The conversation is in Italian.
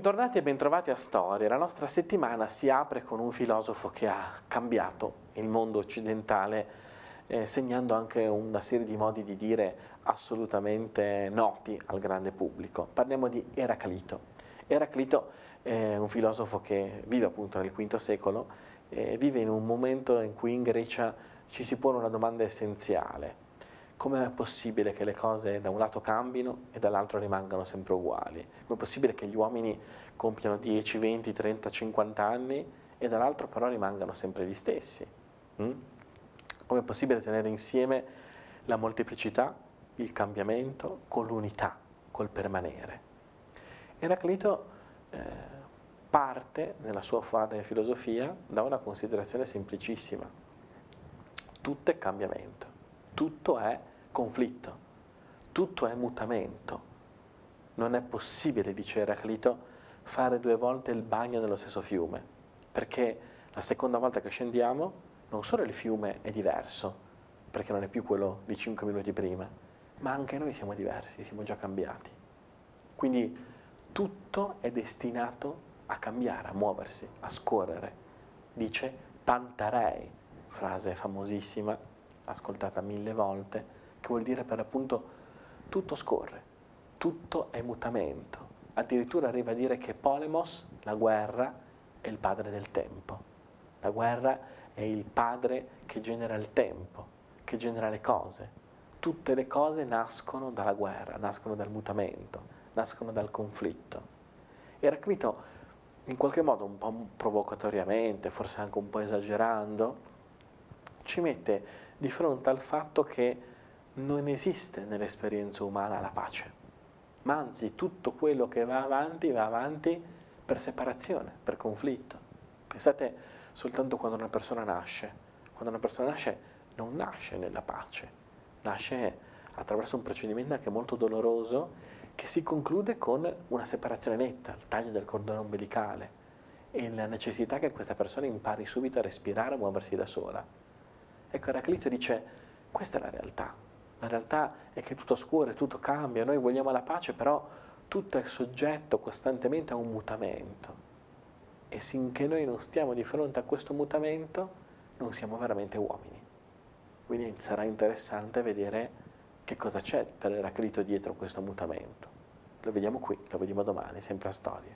Bentornati e bentrovati a Storia. La nostra settimana si apre con un filosofo che ha cambiato il mondo occidentale, segnando anche una serie di modi di dire assolutamente noti al grande pubblico. Parliamo di Eraclito. Eraclito è un filosofo che vive appunto nel V secolo, vive in un momento in cui in Grecia ci si pone una domanda essenziale. Come è possibile che le cose da un lato cambino e dall'altro rimangano sempre uguali? Come è possibile che gli uomini compiano 10, 20, 30, 50 anni e dall'altro però rimangano sempre gli stessi? Come è possibile tenere insieme la molteplicità, il cambiamento con l'unità, col permanere? Eraclito parte nella sua filosofia da una considerazione semplicissima. Tutto è cambiamento. Tutto è conflitto, tutto è mutamento. Non è possibile, dice Eraclito, fare 2 volte il bagno nello stesso fiume, perché la seconda volta che scendiamo non solo il fiume è diverso, perché non è più quello di 5 minuti prima, ma anche noi siamo diversi, siamo già cambiati. Quindi tutto è destinato a cambiare, a muoversi, a scorrere. Dice Pantarei, frase famosissima, ascoltata 1000 volte, che vuol dire per l'appunto tutto scorre, tutto è mutamento. Addirittura arriva a dire che Polemos, la guerra, è il padre del tempo. La guerra è il padre che genera il tempo, che genera le cose. Tutte le cose nascono dalla guerra, nascono dal mutamento, nascono dal conflitto. Eraclito, in qualche modo un po' provocatoriamente, forse anche un po' esagerando, ci mette di fronte al fatto che non esiste nell'esperienza umana la pace, ma anzi tutto quello che va avanti per separazione, per conflitto. Pensate soltanto quando una persona nasce. Quando una persona nasce non nasce nella pace, nasce attraverso un procedimento anche molto doloroso che si conclude con una separazione netta, il taglio del cordone ombelicale e la necessità che questa persona impari subito a respirare e a muoversi da sola. Ecco, Eraclito dice, questa è la realtà. La realtà è che tutto scorre, tutto cambia, noi vogliamo la pace, però tutto è soggetto costantemente a un mutamento. E finché noi non stiamo di fronte a questo mutamento, non siamo veramente uomini. Quindi sarà interessante vedere che cosa c'è per Eraclito dietro questo mutamento. Lo vediamo qui, lo vediamo domani, sempre a Storia.